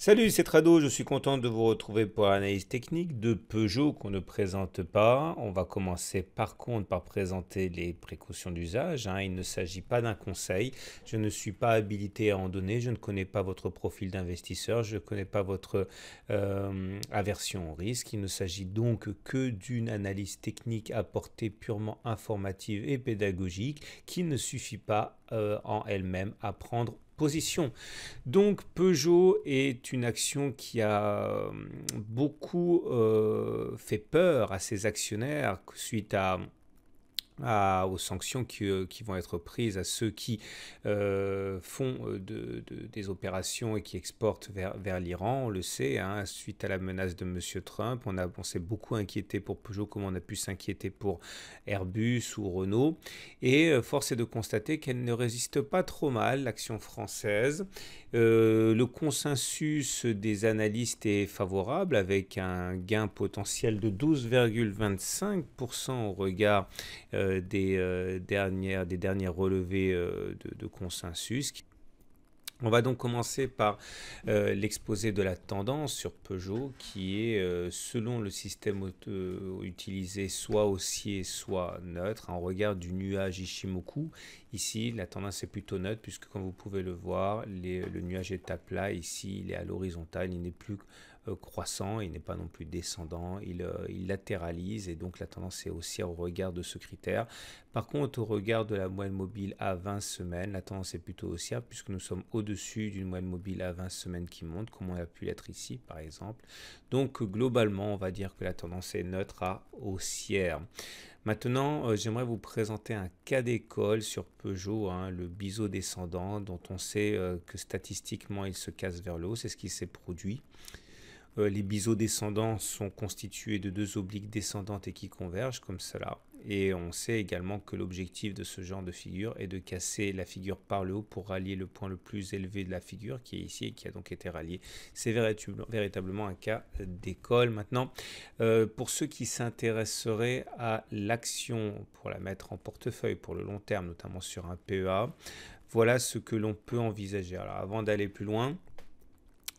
Salut, c'est Trado, je suis content de vous retrouver pour l'analyse technique de Peugeot qu'on ne présente pas. On va commencer par contre par présenter les précautions d'usage, hein. Il ne s'agit pas d'un conseil, je ne suis pas habilité à en donner, je ne connais pas votre profil d'investisseur, je ne connais pas votre aversion au risque. Il ne s'agit donc que d'une analyse technique à portée purement informative et pédagogique qui ne suffit pas en elle-même à prendre position. Donc Peugeot est une action qui a beaucoup fait peur à ses actionnaires suite aux sanctions qui vont être prises à ceux qui font des opérations et qui exportent vers l'Iran. On le sait, hein, suite à la menace de Monsieur Trump, on s'est beaucoup inquiété pour Peugeot, comme on a pu s'inquiéter pour Airbus ou Renault. Et force est de constater qu'elle ne résiste pas trop mal, l'action française. Le consensus des analystes est favorable, avec un gain potentiel de 12,25% au regard des dernières relevés de consensus. On va donc commencer par l'exposé de la tendance sur Peugeot qui est, selon le système utilisé, soit haussier, soit neutre. On regarde du nuage Ishimoku. Ici, la tendance est plutôt neutre puisque, comme vous pouvez le voir, le nuage est à plat. Ici, il est à l'horizontale. Il n'est plus croissant, il n'est pas non plus descendant, il latéralise et donc la tendance est haussière au regard de ce critère. Par contre, au regard de la moyenne mobile à 20 semaines, la tendance est plutôt haussière puisque nous sommes au-dessus d'une moyenne mobile à 20 semaines qui monte, comme on a pu l'être ici par exemple. Donc globalement, on va dire que la tendance est neutre à haussière. Maintenant, j'aimerais vous présenter un cas d'école sur Peugeot, hein, le biseau descendant, dont on sait que statistiquement il se casse vers le haut, c'est ce qui s'est produit. Les biseaux descendants sont constitués de deux obliques descendantes et qui convergent comme cela. Et on sait également que l'objectif de ce genre de figure est de casser la figure par le haut pour rallier le point le plus élevé de la figure qui est ici et qui a donc été rallié. C'est véritablement un cas d'école. Maintenant, pour ceux qui s'intéresseraient à l'action pour la mettre en portefeuille pour le long terme, notamment sur un PEA, voilà ce que l'on peut envisager. Alors avant d'aller plus loin,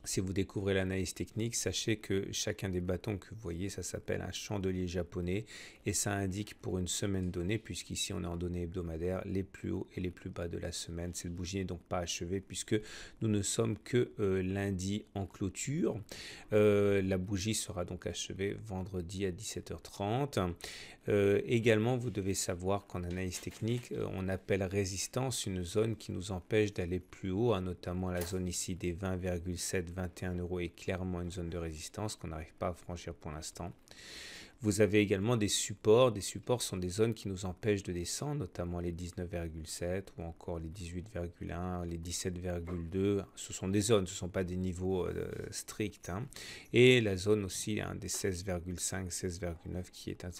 si vous découvrez l'analyse technique, sachez que chacun des bâtons que vous voyez, ça s'appelle un chandelier japonais et ça indique pour une semaine donnée, puisqu'ici on est en données hebdomadaires, les plus hauts et les plus bas de la semaine. Cette bougie n'est donc pas achevée puisque nous ne sommes que lundi en clôture. La bougie sera donc achevée vendredi à 17h30. Également, vous devez savoir qu'en analyse technique, on appelle résistance une zone qui nous empêche d'aller plus haut, hein, notamment la zone ici des 20,721 € est clairement une zone de résistance qu'on n'arrive pas à franchir pour l'instant. Vous avez également des supports. Des supports sont des zones qui nous empêchent de descendre, notamment les 19,7 ou encore les 18,1, les 17,2. Ce sont des zones, ce ne sont pas des niveaux stricts, hein. Et la zone aussi, hein, des 16,5, 16,9 qui est un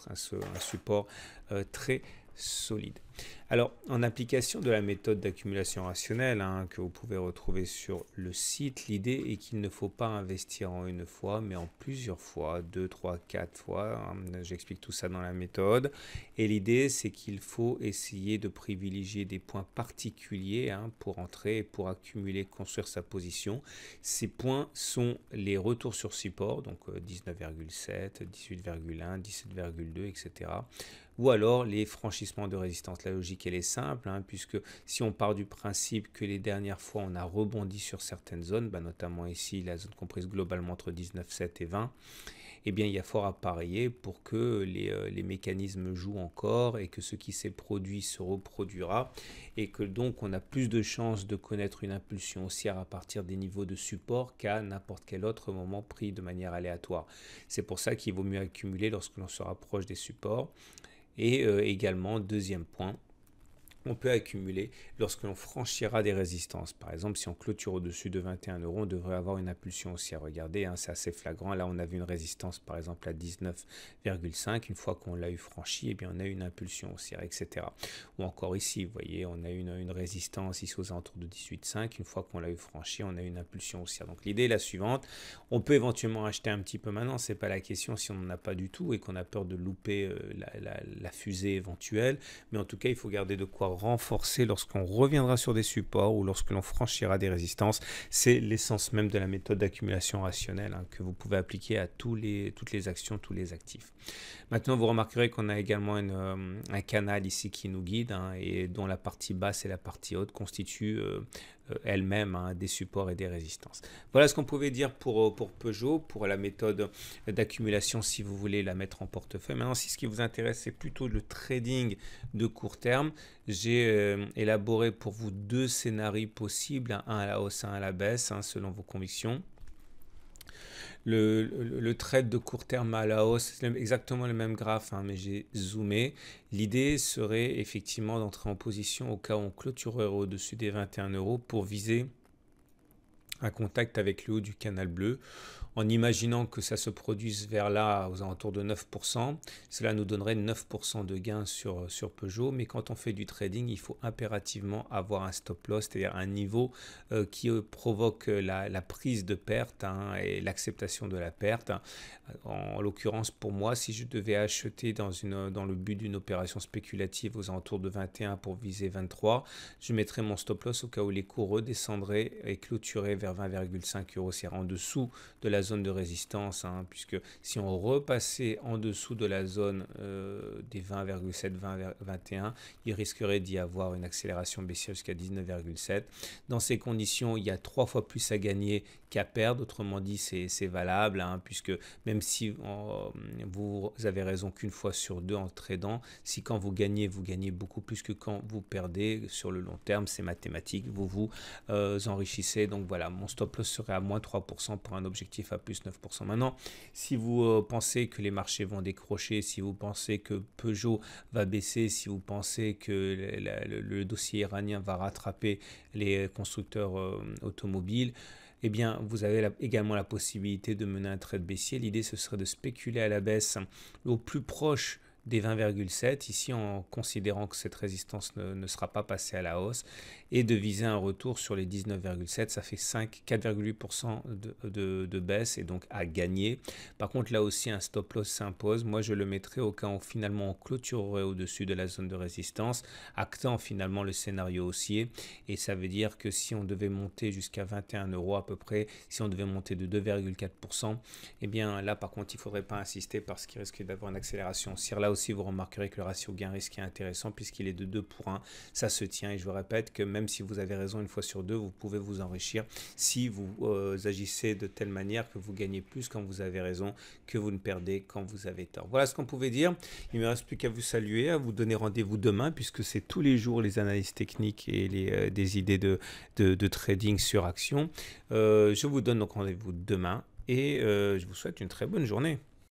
support très solide. Alors, en application de la méthode d'accumulation rationnelle, hein, que vous pouvez retrouver sur le site, l'idée est qu'il ne faut pas investir en une fois, mais en plusieurs fois, 2, 3, 4 fois. Hein. J'explique tout ça dans la méthode. Et l'idée, c'est qu'il faut essayer de privilégier des points particuliers, hein, pour entrer et pour accumuler, construire sa position. Ces points sont les retours sur support, donc 19,7, 18,1, 17,2, etc. Ou alors les franchissements de résistance. La logique, elle est simple, hein, puisque si on part du principe que les dernières fois, on a rebondi sur certaines zones, notamment ici, la zone comprise globalement entre 19,7 et 20, eh bien, il y a fort à parier pour que les mécanismes jouent encore et que ce qui s'est produit se reproduira et que donc on a plus de chances de connaître une impulsion haussière à partir des niveaux de support qu'à n'importe quel autre moment pris de manière aléatoire. C'est pour ça qu'il vaut mieux accumuler lorsque l'on se rapproche des supports. Et également, deuxième point, on peut accumuler lorsque l'on franchira des résistances. Par exemple, si on clôture au-dessus de 21 €, on devrait avoir une impulsion haussière. Regardez, hein, c'est assez flagrant. Là, on avait une résistance, par exemple, à 19,5. Une fois qu'on l'a eu franchi, eh bien, on a une impulsion haussière, etc. Ou encore ici, vous voyez, on a une résistance ici aux alentours de 18,5. Une fois qu'on l'a eu franchi, on a une impulsion haussière. Donc, l'idée est la suivante. On peut éventuellement acheter un petit peu maintenant. Ce n'est pas la question si on n'en a pas du tout et qu'on a peur de louper la fusée éventuelle. Mais en tout cas, il faut garder de quoi renforcer lorsqu'on reviendra sur des supports ou lorsque l'on franchira des résistances. C'est l'essence même de la méthode d'accumulation rationnelle hein, que vous pouvez appliquer à toutes les actions, tous les actifs. Maintenant, vous remarquerez qu'on a également un canal ici qui nous guide hein, et dont la partie basse et la partie haute constituent elles-mêmes hein, des supports et des résistances. Voilà ce qu'on pouvait dire pour Peugeot, pour la méthode d'accumulation si vous voulez la mettre en portefeuille. Maintenant, si ce qui vous intéresse, c'est plutôt le trading de court terme, j'ai élaboré pour vous deux scénarios possibles, hein, un à la hausse, un à la baisse, hein, selon vos convictions. Le trade de court terme à la hausse, c'est exactement le même graphe, hein, mais j'ai zoomé. L'idée serait effectivement d'entrer en position au cas où on clôturerait au-dessus des 21 € pour viser un contact avec le haut du canal bleu, en imaginant que ça se produise vers là aux alentours de 9%. Cela nous donnerait 9% de gain sur Peugeot, mais quand on fait du trading, il faut impérativement avoir un stop loss, c'est-à-dire un niveau qui provoque la prise de perte hein, et l'acceptation de la perte. En l'occurrence, pour moi, si je devais acheter dans le but d'une opération spéculative aux alentours de 21 pour viser 23, je mettrais mon stop loss au cas où les cours redescendraient et clôturaient vers 20,5 €, c'est-à-dire en dessous de la zone de résistance, hein, puisque si on repassait en dessous de la zone des 20,7, 20, 21, il risquerait d'y avoir une accélération baissière jusqu'à 19,7. Dans ces conditions, il y a 3 fois plus à gagner qu'à perdre, autrement dit c'est valable, hein, puisque même si vous avez raison qu'une fois sur deux en tradant, si quand vous gagnez beaucoup plus que quand vous perdez, sur le long terme c'est mathématique, vous enrichissez. Donc voilà, mon stop loss serait à moins 3% pour un objectif à plus 9%. Maintenant, si vous pensez que les marchés vont décrocher, si vous pensez que Peugeot va baisser, si vous pensez que le dossier iranien va rattraper les constructeurs automobiles, eh bien, vous avez également la possibilité de mener un trade baissier. L'idée, ce serait de spéculer à la baisse au plus proche des 20,7, ici en considérant que cette résistance ne sera pas passée à la hausse, et de viser un retour sur les 19,7, ça fait 4,8% de baisse et donc à gagner. Par contre, là aussi, un stop loss s'impose. Moi, je le mettrai au cas où finalement on clôturerait au-dessus de la zone de résistance, actant finalement le scénario haussier, et ça veut dire que si on devait monter jusqu'à 21 € à peu près, si on devait monter de 2,4%, eh bien là par contre, il ne faudrait pas insister parce qu'il risque d'avoir une accélération haussière. Là aussi, vous remarquerez que le ratio gain-risque est intéressant puisqu'il est de 2 pour 1. Ça se tient et je vous répète que même si vous avez raison une fois sur deux, vous pouvez vous enrichir si vous agissez de telle manière que vous gagnez plus quand vous avez raison, que vous ne perdez quand vous avez tort. Voilà ce qu'on pouvait dire. Il ne me reste plus qu'à vous saluer, à vous donner rendez-vous demain puisque c'est tous les jours les analyses techniques et des idées de trading sur action. Je vous donne donc rendez-vous demain et je vous souhaite une très bonne journée.